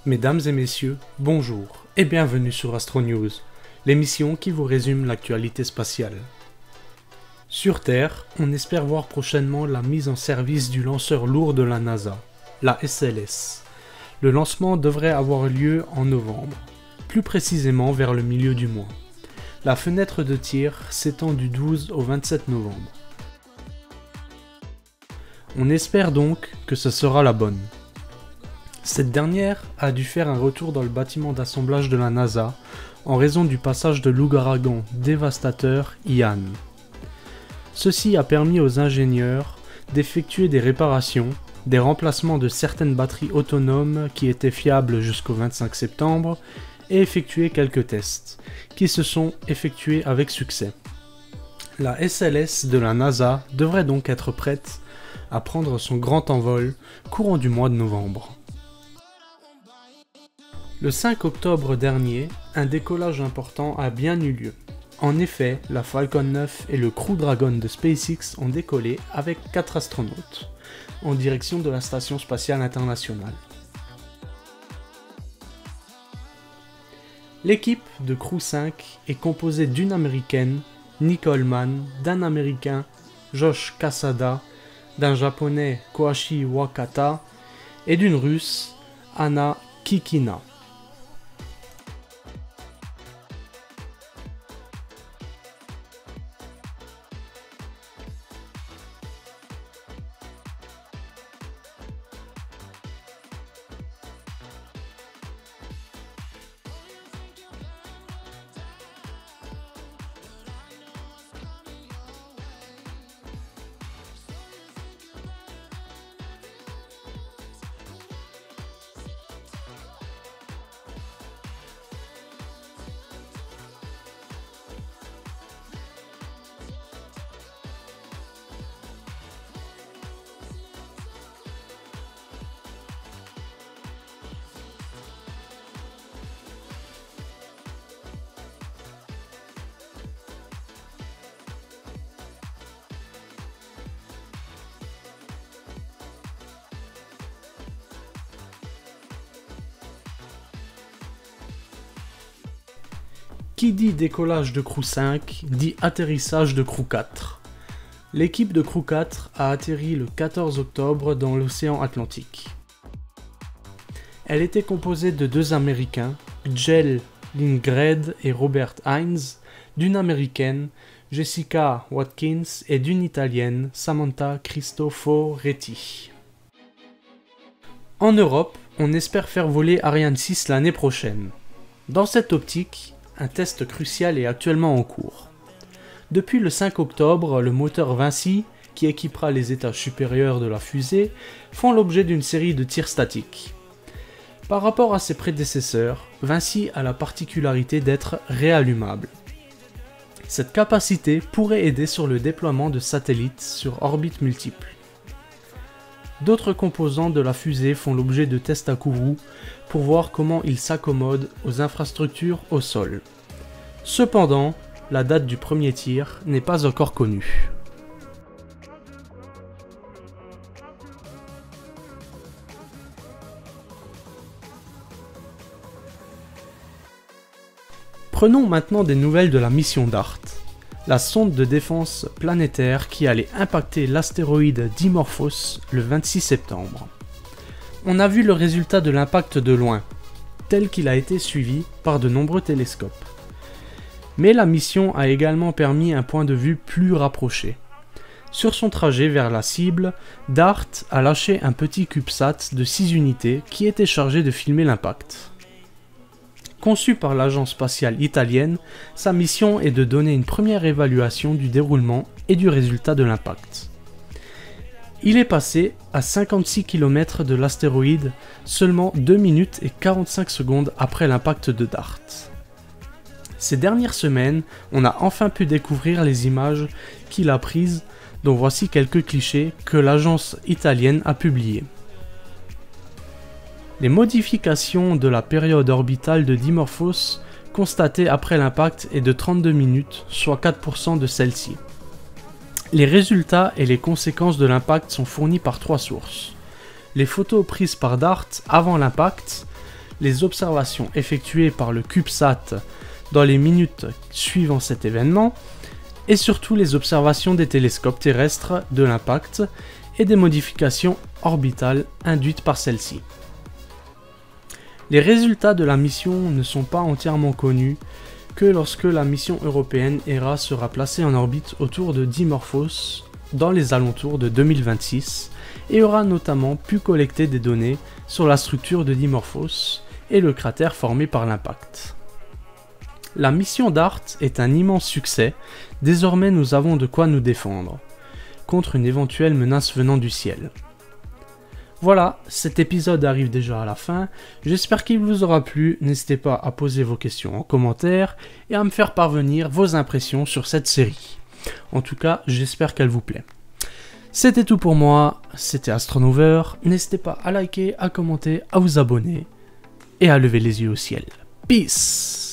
Mesdames et messieurs, bonjour et bienvenue sur Astronews, l'émission qui vous résume l'actualité spatiale. Sur Terre, on espère voir prochainement la mise en service du lanceur lourd de la NASA, la SLS. Le lancement devrait avoir lieu en novembre, plus précisément vers le milieu du mois. La fenêtre de tir s'étend du 12 au 27 novembre. On espère donc que ce sera la bonne. Cette dernière a dû faire un retour dans le bâtiment d'assemblage de la NASA en raison du passage de l'ouragan dévastateur Ian. Ceci a permis aux ingénieurs d'effectuer des réparations, des remplacements de certaines batteries autonomes qui étaient fiables jusqu'au 25 septembre et effectuer quelques tests, qui se sont effectués avec succès. La SLS de la NASA devrait donc être prête à prendre son grand envol courant du mois de novembre. Le 5 octobre dernier, un décollage important a bien eu lieu. En effet, la Falcon 9 et le Crew Dragon de SpaceX ont décollé avec 4 astronautes, en direction de la Station Spatiale Internationale. L'équipe de Crew 5 est composée d'une Américaine, Nicole Mann, d'un Américain, Josh Cassada, d'un Japonais, Koichi Wakata, et d'une Russe, Anna Kikina. Qui dit décollage de Crew 5 dit atterrissage de Crew 4. L'équipe de Crew 4 a atterri le 14 octobre dans l'océan Atlantique. Elle était composée de 2 Américains, Kjell Lindgren et Robert Hines, d'une Américaine, Jessica Watkins, et d'une Italienne, Samantha Cristoforetti. En Europe, on espère faire voler Ariane 6 l'année prochaine. Dans cette optique, un test crucial est actuellement en cours. Depuis le 5 octobre, le moteur Vinci, qui équipera les étages supérieurs de la fusée, font l'objet d'une série de tirs statiques. Par rapport à ses prédécesseurs, Vinci a la particularité d'être réallumable. Cette capacité pourrait aider sur le déploiement de satellites sur orbites multiples. D'autres composants de la fusée font l'objet de tests à Kourou pour voir comment ils s'accommodent aux infrastructures au sol. Cependant, la date du premier tir n'est pas encore connue. Prenons maintenant des nouvelles de la mission DART, la sonde de défense planétaire qui allait impacter l'astéroïde Dimorphos le 26 septembre. On a vu le résultat de l'impact de loin, tel qu'il a été suivi par de nombreux télescopes. Mais la mission a également permis un point de vue plus rapproché. Sur son trajet vers la cible, DART a lâché un petit CubeSat de 6 unités qui était chargé de filmer l'impact. Conçu par l'agence spatiale italienne, sa mission est de donner une première évaluation du déroulement et du résultat de l'impact. Il est passé à 56 km de l'astéroïde seulement 2 minutes et 45 secondes après l'impact de DART. Ces dernières semaines, on a enfin pu découvrir les images qu'il a prises, dont voici quelques clichés que l'agence italienne a publiés. Les modifications de la période orbitale de Dimorphos constatées après l'impact est de 32 minutes, soit 4% de celle-ci. Les résultats et les conséquences de l'impact sont fournis par 3 sources. Les photos prises par DART avant l'impact, les observations effectuées par le CubeSat dans les minutes suivant cet événement, et surtout les observations des télescopes terrestres de l'impact et des modifications orbitales induites par celle-ci. Les résultats de la mission ne sont pas entièrement connus que lorsque la mission européenne ERA sera placée en orbite autour de Dimorphos dans les alentours de 2026 et aura notamment pu collecter des données sur la structure de Dimorphos et le cratère formé par l'impact. La mission DART est un immense succès, désormais nous avons de quoi nous défendre contre une éventuelle menace venant du ciel. Voilà, cet épisode arrive déjà à la fin, j'espère qu'il vous aura plu, n'hésitez pas à poser vos questions en commentaire et à me faire parvenir vos impressions sur cette série. En tout cas, j'espère qu'elle vous plaît. C'était tout pour moi, c'était Astronover, n'hésitez pas à liker, à commenter, à vous abonner et à lever les yeux au ciel. Peace!